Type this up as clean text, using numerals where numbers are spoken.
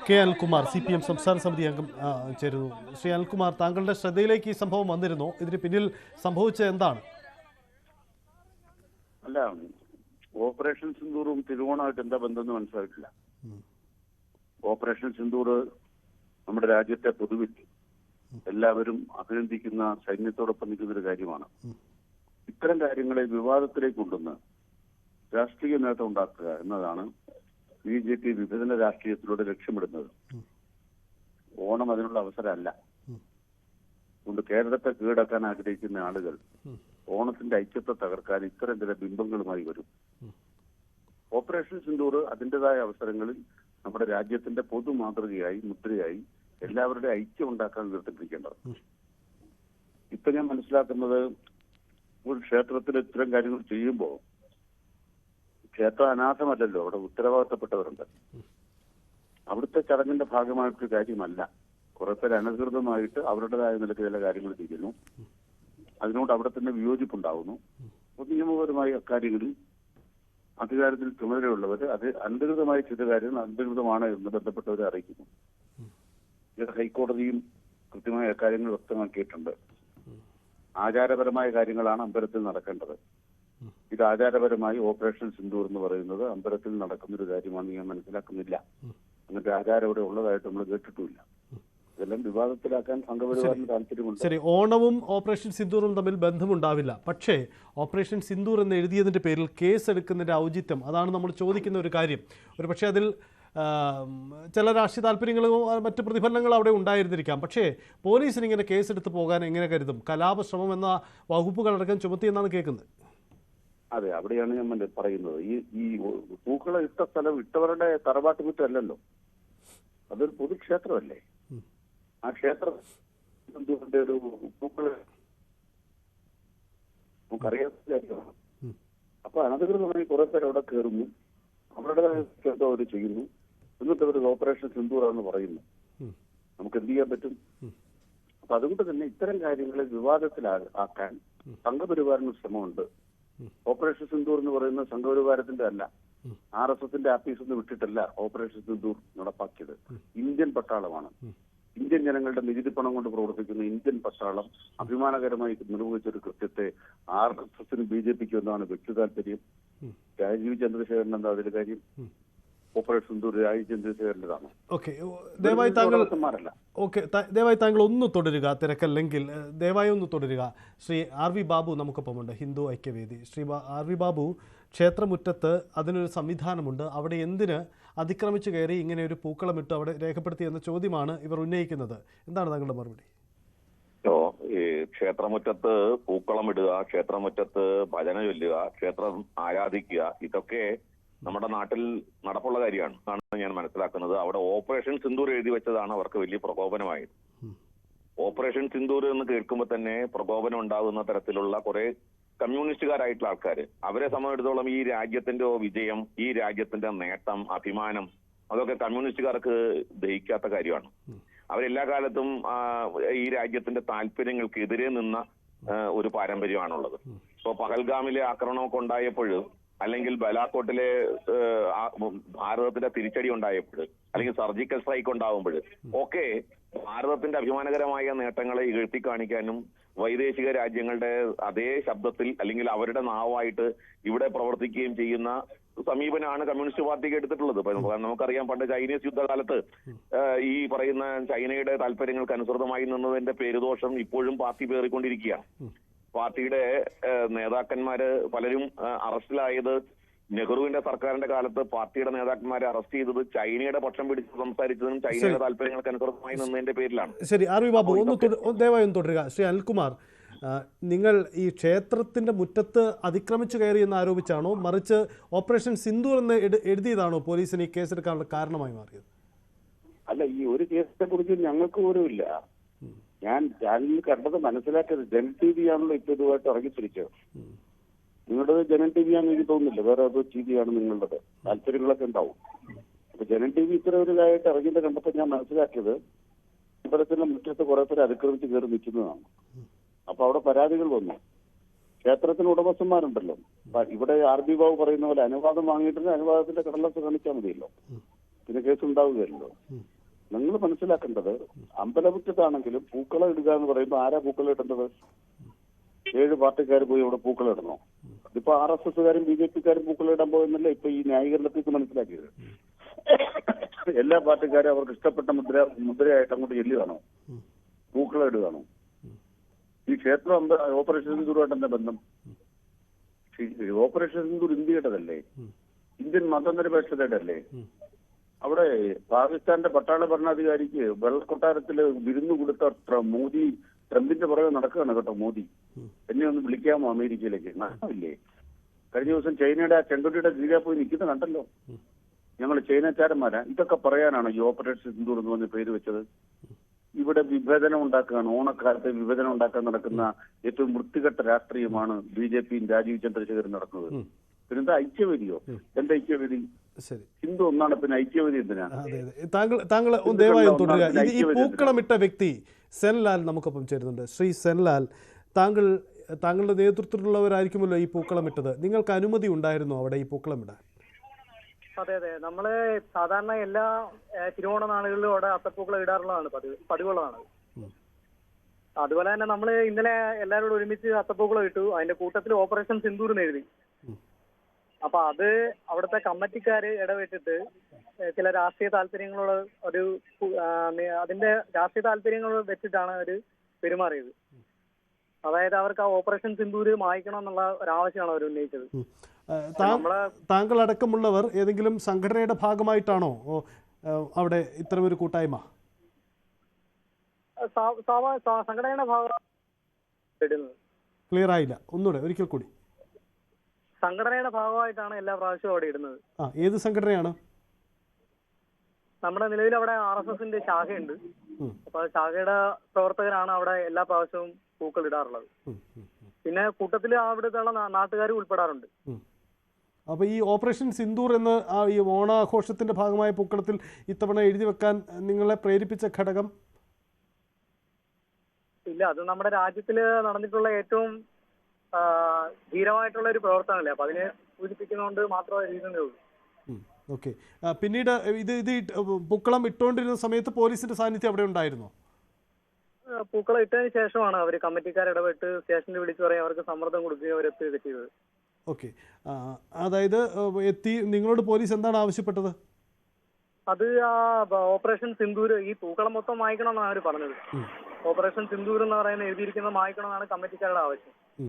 K Anilkumar CPM സംസ്ഥാന സമിതി അംഗം ചേരുന്നു. ശ്രീ അനിൽകുമാർ, താങ്കളുടെ ശ്രദ്ധയിലേക്ക് ഈ സംഭവം വന്നിരുന്നു. ഇതിന് പിന്നിൽ സംഭവിച്ചത് എന്താണ്? അല്ല, ഓപ്പറേഷൻ സിന്ദൂറും തിരുവോണമായിട്ട് എന്താ ബന്ധമെന്ന് മനസ്സിലാക്കില്ല. ഓപ്പറേഷൻ സിന്ദൂർ നമ്മുടെ രാജ്യത്തെ പൊതുവിൽ എല്ലാവരും അഭിനന്ദിക്കുന്ന, സൈന്യത്തോടൊപ്പം നിൽക്കുന്ന ഒരു കാര്യമാണ്. ഇത്തരം കാര്യങ്ങളെ വിവാദത്തിലേക്ക് കൊണ്ടുവന്ന് രാഷ്ട്രീയ നേട്ടം ഉണ്ടാക്കുക എന്നതാണ് BJP വിഭജന രാഷ്ട്രീയത്തിലൂടെ ലക്ഷ്യമിടുന്നത്. ഓണം അതിനുള്ള അവസരമല്ല. അതുകൊണ്ട് കേരളത്തെ കീഴടക്കാൻ ആഗ്രഹിക്കുന്ന ആളുകൾ ഓണത്തിന്റെ ഐക്യത്തെ തകർക്കാൻ ഇത്തരം ചില ബിംബങ്ങളുമായി വരും. ഓപ്പറേഷൻ സിന്ദൂർ അതിൻ്റെതായ അവസരങ്ങളിൽ നമ്മുടെ രാജ്യത്തിന്റെ പൊതു മാതൃകയായി, മുദ്രയായി എല്ലാവരുടെ ഐക്യം ഉണ്ടാക്കാൻ ഉയർത്തിപ്പിടിക്കേണ്ടത്. ഇപ്പൊ ഞാൻ മനസ്സിലാക്കുന്നത്, ഒരു ക്ഷേത്രത്തിൽ ഇത്തരം കാര്യങ്ങൾ ചെയ്യുമ്പോൾ ക്ഷേത്രം അനാഥമല്ലല്ലോ, അവിടെ ഉത്തരവാദിത്തപ്പെട്ടവരുണ്ട്. അവിടുത്തെ ചടങ്ങിന്റെ ഭാഗമായിട്ടൊരു കാര്യമല്ല. കുറെ പേര് അനധികൃതമായിട്ട് അവരുടേതായ നിലയ്ക്ക് ചില കാര്യങ്ങൾ ചെയ്യുന്നു. അതിനോട് അവിടെ തന്നെ വിയോജിപ്പുണ്ടാവുന്നു. നിയമപരമായ അക്കാര്യങ്ങളിൽ അധികാരത്തിൽ ചുമതലയുള്ളവർ അത് അനധികൃതമായി ചെയ്ത കാര്യങ്ങൾ അനധികൃതമാണ് എന്ന് ബന്ധപ്പെട്ടവരെ അറിയിക്കുന്നു. ഹൈക്കോടതിയും കൃത്യമായ കാര്യങ്ങൾ വ്യക്തമാക്കിയിട്ടുണ്ട്. ആചാരപരമായ കാര്യങ്ങളാണ് അമ്പലത്തിൽ നടക്കേണ്ടത്. ഇത് ആചാരപരമായി ഓപ്പറേഷൻ സിന്ദൂർ എന്ന് പറയുന്നത് അമ്പലത്തിൽ നടക്കുന്നൊരു കാര്യമാണെന്ന് ഞാൻ മനസ്സിലാക്കുന്നില്ല. എന്നിട്ട് ആചാരം ഇവിടെ ഉള്ളതായിട്ട് നമ്മൾ കേട്ടിട്ടുമില്ല. ഇതെല്ലാം വിവാദത്തിലാക്കാൻ സംഘപരിവാറിന് താല്പര്യമുണ്ട്. ശരി, ഓണവും ഓപ്പറേഷൻ സിന്ദൂറും തമ്മിൽ ബന്ധമുണ്ടാവില്ല. പക്ഷേ ഓപ്പറേഷൻ സിന്ദൂർ എന്ന് എഴുതിയതിൻ്റെ പേരിൽ കേസ് എടുക്കുന്നതിൻ്റെ ഔചിത്യം, അതാണ് നമ്മൾ ചോദിക്കുന്ന ഒരു കാര്യം. ഒരു പക്ഷേ അതിൽ ചില രാഷ്ട്രീയ താല്പര്യങ്ങളോ മറ്റ് പ്രതിഫലനങ്ങളോ അവിടെ ഉണ്ടായിരുന്നിരിക്കാം. പക്ഷേ പോലീസിന് ഇങ്ങനെ കേസെടുത്ത് പോകാൻ എങ്ങനെ കരുതും? കലാപശ്രമം എന്ന വകുപ്പുകളടക്കം ചുമത്തിയെന്നാണ് കേൾക്കുന്നത്. അതെ, അവിടെയാണ് ഞാൻ പറയുന്നത്. ഈ പൂക്കള ഇട്ട സ്ഥലം ഇട്ടവരുടെ തറവാട്ട് മുറ്റമല്ലല്ലോ, അതൊരു പൊതുക്ഷേത്രമല്ലേ. ആ ക്ഷേത്രം ഒരു പൂക്കള് നമുക്കറിയാത്ത കാര്യമാണ്. അപ്പൊ അനധികൃതമായി കുറെ പേര് അവിടെ കയറുന്നു, അവരുടേതായ ക്ഷേത്രം അവർ ചെയ്യുന്നു, എന്നിട്ട് അവർ ഓപ്പറേഷൻ സിന്ദൂറാണെന്ന് പറയുന്നു. നമുക്ക് എന്ത് ചെയ്യാൻ പറ്റും? അപ്പൊ അതുകൊണ്ട് തന്നെ ഇത്തരം കാര്യങ്ങളെ വിവാദത്തിലാക്കാൻ സംഘപരിവാറിന് ശ്രമമുണ്ട്. ഓപ്പറേഷൻ സിന്ദൂർ എന്ന് പറയുന്നത് സംഘപരിവാരത്തിന്റെ അല്ല, RSSന്റെ ആഫീസിൽ നിന്ന് വിട്ടിട്ടല്ല ഓപ്പറേഷൻ സിന്ദൂർ നടപ്പാക്കിയത്. ഇന്ത്യൻ പട്ടാളമാണ്. ഇന്ത്യൻ ജനങ്ങളുടെ നികുതി പണം കൊണ്ട് പ്രവർത്തിക്കുന്ന ഇന്ത്യൻ പട്ടാളം അഭിമാനകരമായി നിർവഹിച്ചൊരു കൃത്യത്തെ RSSനും BJPക്കും എന്താണ് വ്യക്തി താല്പര്യം? രാജീവ് ചന്ദ്രശേഖരൻ എന്താ അതിന്റെ കാര്യം? ഓപ്പറേഷൻ സിന്ദൂർ രാജീവ് ചന്ദ്രശേഖരൻ്റെതാണ്. ദയവായി താങ്കൾ ഒന്ന് തുടരുക, തിരക്കല്ലെങ്കിൽ ദയവായി ഒന്ന് തുടരുക. ശ്രീ RV ബാബു നമുക്കൊപ്പമുണ്ട്, ഹിന്ദു ഐക്യവേദി. ശ്രീ RV ബാബു, ക്ഷേത്രമുറ്റത്ത് അതിനൊരു സംവിധാനമുണ്ട്, അവിടെ എന്തിന് അതിക്രമിച്ചു കയറി ഇങ്ങനെ ഒരു പൂക്കളമിട്ട് അവിടെ രേഖപ്പെടുത്തി എന്ന ചോദ്യമാണ് ഇവർ ഉന്നയിക്കുന്നത്. എന്താണ് താങ്കളുടെ മറുപടി? ഈ ക്ഷേത്രമുറ്റത്ത് പൂക്കളമിടുക, ക്ഷേത്രമുറ്റത്ത് ഭജന ചൊല്ലുക, ക്ഷേത്രം ആരാധിക്കുക, ഇതൊക്കെ നമ്മുടെ നാട്ടിൽ നടപ്പുള്ള കാര്യമാണ് എന്നാണ് ഞാൻ മനസ്സിലാക്കുന്നത്. അവിടെ ഓപ്പറേഷൻ സിന്ദൂർ എഴുതി വെച്ചതാണ് അവർക്ക് വലിയ പ്രകോപനമായത്. ഓപ്പറേഷൻ സിന്ദൂർ എന്ന് കേൾക്കുമ്പോൾ തന്നെ പ്രകോപനം ഉണ്ടാകുന്ന തരത്തിലുള്ള കുറെ കമ്മ്യൂണിസ്റ്റുകാരായിട്ടുള്ള ആൾക്കാർ, അവരെ സംബന്ധിച്ചിടത്തോളം ഈ രാജ്യത്തിന്റെ വിജയം, ഈ രാജ്യത്തിന്റെ നേട്ടം, അഭിമാനം, അതൊക്കെ കമ്മ്യൂണിസ്റ്റുകാർക്ക് ദഹിക്കാത്ത കാര്യമാണ്. അവരെല്ലാ കാലത്തും ഈ രാജ്യത്തിന്റെ താല്പര്യങ്ങൾക്കെതിരെ നിന്ന ഒരു പാരമ്പര്യമാണുള്ളത്. ഇപ്പൊ പഹൽഗാമിലെ ആക്രമണമൊക്കെ ഉണ്ടായപ്പോൾ, അല്ലെങ്കിൽ ബലാക്കോട്ടിലെ ഭാരതത്തിന്റെ തിരിച്ചടി ഉണ്ടായപ്പോൾ, അല്ലെങ്കിൽ സർജിക്കൽ സ്ട്രൈക്ക് ഉണ്ടാകുമ്പോൾ ഒക്കെ ഭാരതത്തിന്റെ അഭിമാനകരമായ നേട്ടങ്ങളെ ഇകഴ്ത്തി കാണിക്കാനും വൈദേശിക രാജ്യങ്ങളുടെ അതേ ശബ്ദത്തിൽ അല്ലെങ്കിൽ അവരുടെ നാവായിട്ട് ഇവിടെ പ്രവർത്തിക്കുകയും ചെയ്യുന്ന സമീപനമാണ് കമ്മ്യൂണിസ്റ്റ് പാർട്ടിക്ക് എടുത്തിട്ടുള്ളത്. നമുക്കറിയാം, പണ്ട് ചൈനീസ് യുദ്ധകാലത്ത് ഈ പറയുന്ന ചൈനയുടെ താല്പര്യങ്ങൾക്ക് അനുസൃതമായി നിന്നതിന്റെ പേരുദോഷം ഇപ്പോഴും പാർട്ടി പേറിക്കൊണ്ടിരിക്കുകയാണ്. പാർട്ടിയുടെ നേതാക്കന്മാര് പലരും അറസ്റ്റിലായത്, നെഹ്റുവിന്റെ സർക്കാരിന്റെ കാലത്ത് പാർട്ടിയുടെ നേതാക്കന്മാരെ അറസ്റ്റ് ചെയ്തത് ചൈനയുടെ പക്ഷം പിടിച്ച് സംസാരിച്ചതിനും ചൈനയുടെ താല്പര്യങ്ങൾക്ക് അനുസൃതമായി നിന്നതിന്റെ പേരിലാണ്. ശരി, RV ബാബു ദയവായി ഒന്ന് തുടരുക. ശ്രീ അനിൽകുമാർ, നിങ്ങൾ ഈ ക്ഷേത്രത്തിന്റെ മുറ്റത്ത് അതിക്രമിച്ചു കയറി എന്ന് ആരോപിച്ചാണോ, മറിച്ച് ഓപ്പറേഷൻ സിന്ദൂർ എന്ന് എഴുതിയതാണോ പോലീസിന് ഈ കേസെടുക്കാനുള്ള കാരണമായി മാറിയത്? അല്ല, ഈ ഒരു കേസിനെ കുറിച്ച് ഞങ്ങൾക്ക് പോലും ഇല്ല. ഞാൻ ചാനലിൽ കണ്ടത് മനസ്സിലാക്കിയത് ജനൻ TV ആണല്ലോ ഇപ്പൊ ഇതുമായിട്ട് ഇറങ്ങിത്തിരിച്ചത്. നിങ്ങളുടേത് ജനൻ TV ആണെന്ന് എനിക്ക് തോന്നുന്നില്ല, വേറെ ഏതോ TV ആണ് നിങ്ങളുടേത്. താല്പര്യങ്ങളൊക്കെ ഉണ്ടാവും. അപ്പൊ ജനൻ TV ഇത്ര ഒരു ഇതായിട്ട് ഇറങ്ങിയിട്ട് കണ്ടപ്പോൾ ഞാൻ മനസ്സിലാക്കിയത് അമ്പലത്തിന്റെ മുറ്റത്ത് കുറെ പേര് അതിക്രമിച്ച് കയറി നിൽക്കുന്നതാണ്. അപ്പൊ അവിടെ പരാതികൾ വന്നു. ക്ഷേത്രത്തിന് ഉടമസ്ഥന്മാരുണ്ടല്ലോ, ഇവിടെ RB ബാബു പറയുന്ന പോലെ അനുവാദം വാങ്ങിയിട്ടുണ്ട്, അനുവാദത്തിന്റെ കടലാസ് കാണിച്ചാൽ മതിയല്ലോ. പിന്നെ കേസ് ഉണ്ടാവുകയല്ലോ. നിങ്ങൾ മനസ്സിലാക്കേണ്ടത് അമ്പലമുറ്റത്താണെങ്കിലും പൂക്കളം ഇടുക എന്ന് പറയുമ്പോൾ ആരാ പൂക്കളം ഇടേണ്ടത്? 7 പാർട്ടിക്കാർ പോയി അവിടെ പൂക്കളം ഇടണോ? അതിപ്പോ RSSകാരും BJPക്കാരും പൂക്കളം ഇടാൻ പോകുന്നല്ലേ ഇപ്പൊ ഈ ന്യായീകരണത്തിൽ മനസ്സിലാക്കിയത്. എല്ലാ പാർട്ടിക്കാരും അവർക്ക് ഇഷ്ടപ്പെട്ട മുദ്രയായിട്ട് അങ്ങോട്ട് ചെല്ലുകയാണോ? പൂക്കളം ഇടുകയാണോ? ഈ ക്ഷേത്രം ഓപ്പറേഷൻ സിന്ദൂറുമായിട്ട് എന്താ ബന്ധം? ഓപ്പറേഷൻ സിന്ദൂർ ഇന്ത്യയുടേതല്ലേ, ഇന്ത്യൻ മതനിരപേക്ഷതയുടെ അല്ലേ? അവിടെ പാകിസ്ഥാന്റെ പട്ടാള ഭരണാധികാരിക്ക് വെള്ളക്കൊട്ടാരത്തില് വിരുന്ന് കൊടുത്ത മോദി ട്രംപിന്റെ പുറകെ നടക്കുകയാണ് കേട്ടോ. മോദി എന്നെ ഒന്ന് വിളിക്കാമോ അമേരിക്കയിലേക്ക്? നടക്കില്ലേ? കഴിഞ്ഞ ദിവസം ചൈനയുടെ ആ ചെങ്കൊടിയുടെ കീഴെ പോയി നിൽക്കുന്ന കണ്ടല്ലോ. ഞങ്ങൾ ചൈനക്കാരന്മാരാ ഇതൊക്കെ പറയാനാണ് ഈ ഓപ്പറേഷൻ സിന്ദൂർ എന്ന് പറഞ്ഞ പേര് വെച്ചത്? ഇവിടെ വിഭജനം ഉണ്ടാക്കുകയാണ്. ഓണക്കാലത്ത് വിഭജനം ഉണ്ടാക്കാൻ നടക്കുന്ന ഏറ്റവും വൃത്തികെട്ട രാഷ്ട്രീയമാണ് BJPയും രാജീവ് ചന്ദ്രശേഖരൻ നടക്കുന്നത്. പിന്നെന്താ ഐക്യവേദിയോ? എന്താ ഐക്യവേദി? ഹിന്ദു ഒന്നാണ്, പിന്നെ ഐക്യവേദി എന്തിനാ? താങ്കൾ ദയവായി തുടരുക. ഈ പൂക്കളമിട്ട വ്യക്തി സെൻലാൽ നമുക്കൊപ്പം ചേരുന്നുണ്ട്. ശ്രീ സെൻലാൽ, താങ്കളുടെ നേതൃത്വത്തിലുള്ളവരായിരിക്കുമല്ലോ ഈ പൂക്കളമിട്ടത്. നിങ്ങൾക്ക് അനുമതി ഉണ്ടായിരുന്നോ അവിടെ ഈ പൂക്കളമിടാൻ? അതെ, നമ്മള് സാധാരണ എല്ലാ തിരുവോണ നാളുകളിലും അവിടെ അത്തപ്പൂക്കളം ഇടാറുള്ളതാണ്, പതിവുള്ളതാണ്. അതുപോലെ തന്നെ നമ്മള് ഇന്നലെ എല്ലാവരോടും ഒരുമിച്ച് അത്തപ്പൂക്കളം ഇട്ടു. അതിന്റെ കൂട്ടത്തിൽ ഓപ്പറേഷൻ സിന്ദൂർ എന്ന് എഴുതി. അപ്പൊ അത് അവിടുത്തെ കമ്മിറ്റിക്കാര് ഇടപെട്ടിട്ട് ചില രാഷ്ട്രീയ താല്പര്യങ്ങളോട് അതിന്റെ രാഷ്ട്രീയ താല്പര്യങ്ങൾ വെച്ചിട്ടാണ് അവര് പെരുമാറിയത്. അതായത് അവർക്ക് ആ ഓപ്പറേഷൻ സിന്ദൂർ മായ്ക്കണം എന്നുള്ള ഒരാവശ്യമാണ് അവർ ഉന്നയിച്ചത്. താങ്കൾ അടക്കമുള്ളവർ ഏതെങ്കിലും സംഘടനയുടെ ഭാഗമായിട്ടാണോ അവിടെ ഇത്തരമൊരു കൂട്ടായ്മ? സംഘടനയുടെ ഭാഗം ക്ലിയർ ആയില്ല, ഒന്നുകൂടെ ഒരിക്കൽ കൂടി. സംഘടനയുടെ ഭാഗമായിട്ടാണ് എല്ലാ പ്രാവശ്യവും അവിടെ ഇടുന്നത്. ഏത് സംഘടനയാണ്? നമ്മുടെ നിലവിൽ അവിടെ RSSന്റെ ശാഖയുണ്ട്. അപ്പൊ ശാഖയുടെ പ്രവർത്തകരാണ് അവിടെ എല്ലാ പ്രാവശ്യവും പൂക്കൾ ഇടാറുള്ളത്. പിന്നെ കൂട്ടത്തിൽ അവിടുത്തെ നാട്ടുകാർ ഉൾപ്പെടാറുണ്ട്. അപ്പൊ ഈ ഓപ്പറേഷൻ സിന്ദൂർ എന്ന് ഈ ഓണാഘോഷത്തിന്റെ ഭാഗമായ പൂക്കളത്തിൽ ഇത്തവണ എഴുതി വെക്കാൻ നിങ്ങളെ പ്രേരിപ്പിച്ച ഘടകം? ഇല്ല, അത് നമ്മുടെ രാജ്യത്തില് നടന്നിട്ടുള്ള ഏറ്റവും ധീരമായിട്ടുള്ള ഒരു പ്രവർത്തനമല്ലേ. അപ്പൊ അതിനെ സൂചിപ്പിക്കുന്നതുകൊണ്ട് മാത്രമേ എഴുതുന്നുള്ളൂ. ഓക്കെ. പിന്നീട് ഇത് പൂക്കളം ഇട്ടുകൊണ്ടിരുന്ന സമയത്ത് പോലീസിന്റെ സാന്നിധ്യം അവിടെ ഉണ്ടായിരുന്നോ? പൂക്കളം ഇട്ടതിന് ശേഷമാണ് അവർ കമ്മിറ്റിക്കാർ ഇടപെട്ട് സ്റ്റേഷനിൽ വിളിച്ചു പറയും, അവർക്ക് സമ്മർദ്ദം കൊടുക്കുകയും അവരെത്തുകയൊക്കെ ചെയ്തത്. ഓക്കെ. അതായത് നിങ്ങളോട് പോലീസ് എന്താണ് ആവശ്യപ്പെട്ടത്? അത് ഓപ്പറേഷൻ സിന്ദൂർ, ഈ പൂക്കളം മൊത്തം മായ്ക്കണം എന്നാണ് അവർ പറഞ്ഞത്. ഓപ്പറേഷൻ സിന്ദൂർ എന്ന് പറയുന്നത് എഴുതിയിരിക്കുന്നത് മായ്ക്കണം എന്നാണ് കമ്മിറ്റിക്കാരുടെ ആവശ്യം.